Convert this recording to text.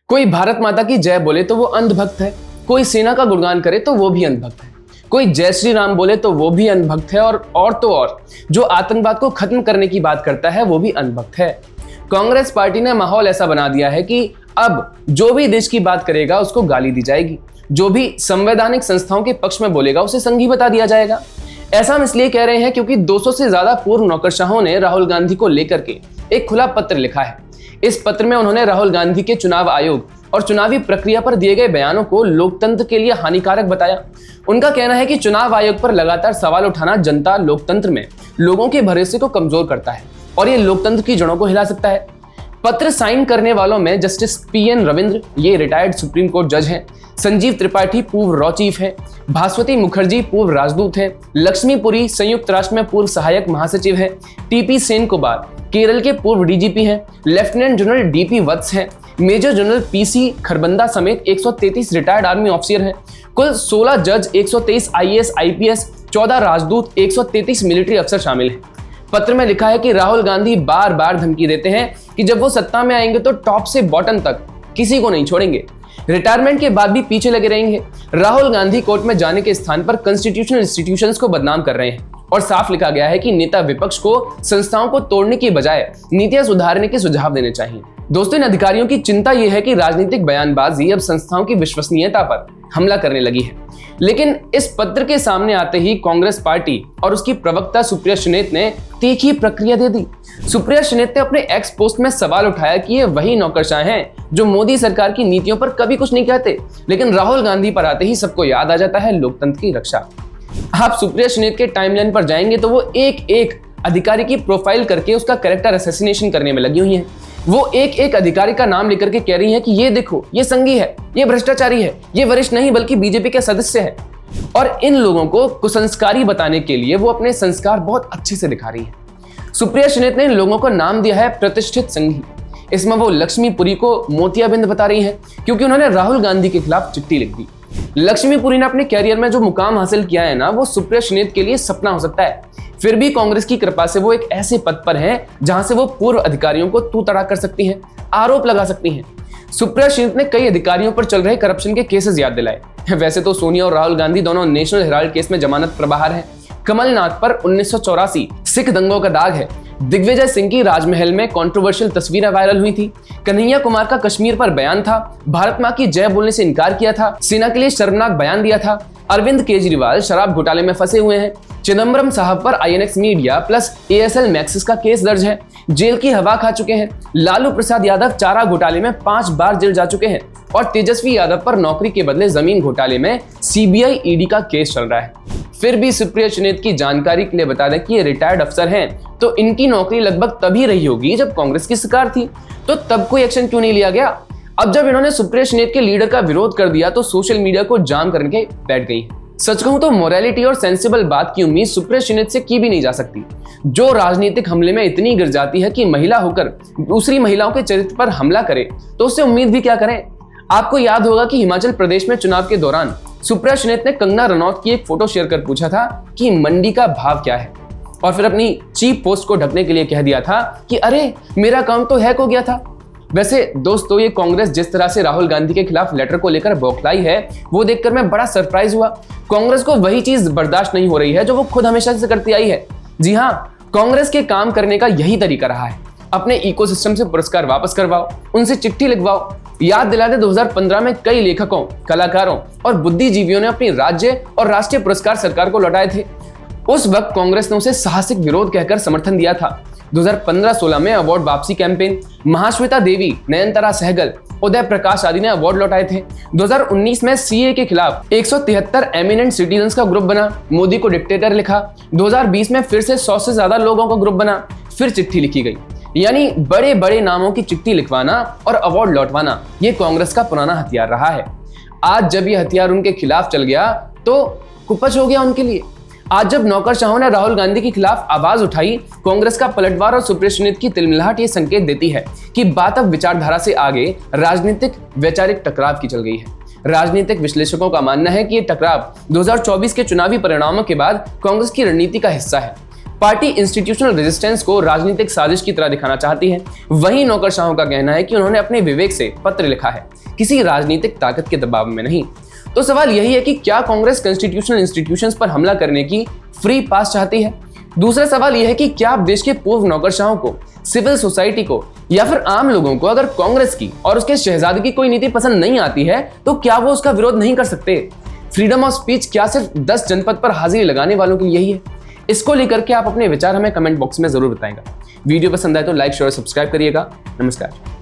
कोई भारत माता की जय बोले तो वो अंधभक्त है, कोई सेना का गुणगान करे तो वो भी अंधभक्त है, कोई जय श्री राम बोले तो वो भी अंधभक्त है और तो और जो आतंकवाद को खत्म करने की बात करता है वो भी अंधभक्त है। कांग्रेस पार्टी ने माहौल ऐसा बना दिया है कि अब जो भी देश की बात करेगा उसको गाली दी जाएगी, जो भी संवैधानिक संस्थाओं के पक्ष में बोलेगा उसे संघी बता दिया जाएगा। ऐसा हम इसलिए कह रहे हैं क्योंकि 200 से ज्यादा पूर्व नौकरशाहों ने राहुल गांधी को लेकर के एक खुला पत्र लिखा है। इस पत्र में उन्होंने राहुल गांधी के चुनाव आयोग और चुनावी प्रक्रिया पर दिए गए बयानों को लोकतंत्र के लिए हानिकारक बताया। उनका कहना है कि चुनाव आयोग पर लगातार सवाल उठाना जनता लोकतंत्र में लोगों के भरोसे को कमजोर करता है और ये लोकतंत्र की जड़ों को हिला सकता है। पत्र साइन करने वालों में जस्टिस पीएन रविंद्र, ये रिटायर्ड सुप्रीम कोर्ट जज हैं, संजीव त्रिपाठी पूर्व रॉ चीफ हैं, भास्वती मुखर्जी पूर्व राजदूत हैं, लक्ष्मीपुरी संयुक्त राष्ट्र में पूर्व सहायक महासचिव हैं, टीपी सेन कुमार केरल के पूर्व डीजीपी हैं, लेफ्टिनेंट जनरल डीपी वत्स हैं, मेजर जनरल पीसी खरबंदा समेत 133 रिटायर्ड आर्मी ऑफिसर हैं। कुल 16 जज, 123 आईएएस आईपीएस, 14 राजदूत, 133 मिलिट्री अफसर शामिल हैं। पत्र में लिखा है कि राहुल गांधी बार बार धमकी देते हैं कि जब वो सत्ता में आएंगे तो टॉप से बॉटम तक किसी को नहीं छोड़ेंगे, रिटायरमेंट के बाद भी पीछे लगे रहेंगे। राहुल गांधी कोर्ट में जाने के स्थान पर कॉन्स्टिट्यूशनल इंस्टीट्यूशंस को बदनाम कर रहे हैं और साफ लिखा गया है कि नेता विपक्ष को संस्थाओं को तोड़ने की बजाय नीतियां सुधारने के सुझाव देने चाहिए। दोस्तों, इन अधिकारियों की चिंता यह है कि राजनीतिक बयानबाजी अब संस्थाओं की विश्वसनीयता पर हमला करने लगी है। लेकिन इस पत्र के सामने आते ही कांग्रेस पार्टी और उसकी प्रवक्ता सुप्रिया सुनेत ने तीखी प्रक्रिया दे दी। सुप्रिया सुनेत ने अपने एक्स पोस्ट में सवाल उठाया कि ये वही नौकरशाह हैं जो मोदी सरकार की नीतियों पर कभी कुछ नहीं कहते, लेकिन राहुल गांधी पर आते ही सबको याद आ जाता है लोकतंत्र की रक्षा। आप सुप्रिया सुनेत के टाइमलाइन पर जाएंगे तो वो एक एक अधिकारी की प्रोफाइल करके उसका कैरेक्टर असैसिनेशन करने में लगी हुई हैं। वो एक एक अधिकारी का नाम लेकर के कह रही हैं कि ये देखो, ये संघी है, ये भ्रष्टाचारी है, ये वरिष्ठ नहीं बल्कि बीजेपी के सदस्य है। और इन लोगों को कुसंस्कारी बताने के लिए वो अपने संस्कार बहुत अच्छे से दिखा रही है। सुप्रिया सुनेत ने इन लोगों को नाम दिया है प्रतिष्ठित संघी। इसमें वो लक्ष्मीपुरी को मोतियाबिंद बता रही है क्योंकि उन्होंने राहुल गांधी के खिलाफ चिट्ठी लिख दी। लक्ष्मीपुरी ने अपने कैरियर में जो मुकाम हासिल किया है ना, वो सुप्रिया सुनेत के लिए सपना हो सकता है। फिर भी कांग्रेस की कृपा से वो एक ऐसे पद पर हैं जहां से वो पूर्व अधिकारियों को तू तड़ा कर सकती हैं, आरोप लगा सकती हैं। सुप्रिया सुनेत ने कई अधिकारियों पर चल रहे करप्शन के केसेस याद दिलाए। वैसे तो सोनिया और राहुल गांधी दोनों नेशनल हेराल्ड केस में जमानत पर बाहर हैं। कमलनाथ पर 1984 सिख दंगों का दाग है। दिग्विजय सिंह की राजमहल में कंट्रोवर्शियल तस्वीरें वायरल हुई थी। कन्हैया कुमार का कश्मीर पर बयान था। भारत मां की जय बोलने से इनकार किया था। सेना के लिए शर्मनाक बयान दिया था। अरविंद केजरीवाल शराब घोटाले में फंसे हुए हैं। चिदंबरम साहब पर INX media plus ASL Maxis का केस दर्ज है। जेल की हवा खा चुके हैं। लालू प्रसाद यादव चारा घोटाले में 5 बार जेल जा चुके हैं और तेजस्वी यादव पर नौकरी के बदले जमीन घोटाले में सीबीआई ईडी का केस चल रहा है। फिर भी सुप्रिया सुनेत की जानकारी के लिए बता दें कि ये रिटायर्ड अफसर हैं, तो इनकी नौकरी लगभग तभी रही होगी जब कांग्रेस की सरकार थी, तो तब कोई एक्शन क्यों नहीं लिया गया। अब जब इन्होंने सुप्रिया सुनेत के लीडर का विरोध कर दिया तो सोशल मीडिया को जाम करके बैठ गई। सच कहूं तो मोरालिटी और सेंसिबल बात की उम्मीद सुप्रिया सुनेत से की भी नहीं जा सकती, जो राजनीतिक हमले में इतनी गिर जाती है कि महिला होकर दूसरी महिलाओं के चरित्र पर हमला करे तो उससे उम्मीद भी क्या करें। आपको याद होगा कि हिमाचल प्रदेश में चुनाव के दौरान सुप्रिया सुनेत ने कंगना रनौत की एक फोटो शेयर कर पूछा था कि मंडी का भाव क्या है, और फिर अपनी चीप पोस्ट को ढकने के लिए कह दिया था कि अरे मेरा अकाउंट तो हैक हो गया था। वैसे दोस्तों, ये कांग्रेस जिस तरह से राहुल गांधी के खिलाफ लेटर को लेकर बौखलाई है वो देखकर मैं बड़ा सरप्राइज हुआ। कांग्रेस को वही चीज बर्दाश्त नहीं हो रही है जो वो खुद हमेशा से करती आई है। जी हाँ, कांग्रेस के काम करने का यही तरीका रहा है। अपने इकोसिस्टम से पुरस्कार वापस करवाओ, उनसे चिट्ठी लिखवाओ। याद दिला दे 2015 में कई लेखकों, कलाकारों और बुद्धिजीवियों ने अपनी राज्य और राष्ट्रीय पुरस्कार सरकार को लौटाए थे। उस वक्त कांग्रेस ने उसे साहसिक विरोध कहकर समर्थन दिया था। 2015-16 में अवार्ड वापसी कैंपेन, महाश्वेता देवी, नयनतारा सहगल, उदय प्रकाश आदि ने अवार्ड लौटाए थे। 2019 में सीए के खिलाफ 173 एमिनेंट सिटीजन्स का ग्रुप बना, मोदी को डिक्टेटर लिखा। 2020 में फिर से 100 से ज्यादा लोगों का ग्रुप बना, फिर चिट्ठी लिखी गई। यानी बड़े बड़े नामों की चिट्ठी लिखवाना और अवार्ड लौटवाना ये कांग्रेस का पुराना हथियार रहा है। आज जब ये हथियार उनके खिलाफ चल गया तो कुपच हो गया उनके लिए। आज जब नौकरशाहों ने राहुल गांधी के खिलाफ आवाज उठाई, कांग्रेस का पलटवार और सुप्रिया सुनेत की तिलमिलाहट ये संकेत देती है कि बात अब विचारधारा से आगे राजनीतिक वैचारिक टकराव की चल गई है। राजनीतिक विश्लेषकों का मानना है कि ये टकराव 2024 के चुनावी परिणामों के बाद कांग्रेस की रणनीति का हिस्सा है। पार्टी इंस्टीट्यूशनल रेजिस्टेंस को राजनीतिक साजिश की तरह दिखाना चाहती है। वहीं नौकरशाहों का कहना है कि उन्होंने अपने विवेक से पत्र लिखा है, किसी राजनीतिक ताकत के दबाव में नहीं। तो सवाल यही है कि क्या कांग्रेस कॉन्स्टिट्यूशनल इंस्टीट्यूशंस पर हमला करने की फ्री पास चाहती है? दूसरा सवाल यह है कि क्या आप देश के पूर्व नौकरशाहों को, सिविल सोसाइटी को या फिर आम लोगों को अगर कांग्रेस की और उसके शहजादे की कोई नीति पसंद नहीं आती है तो क्या वो उसका विरोध नहीं कर सकते? फ्रीडम ऑफ स्पीच क्या सिर्फ 10 जनपद पर हाजिरी लगाने वालों के लिए यही है? इसको लेकर के आप अपने विचार हमें कमेंट बॉक्स में जरूर बताएंगे। वीडियो पसंद आए तो लाइक, शेयर और सब्सक्राइब करिएगा। नमस्कार।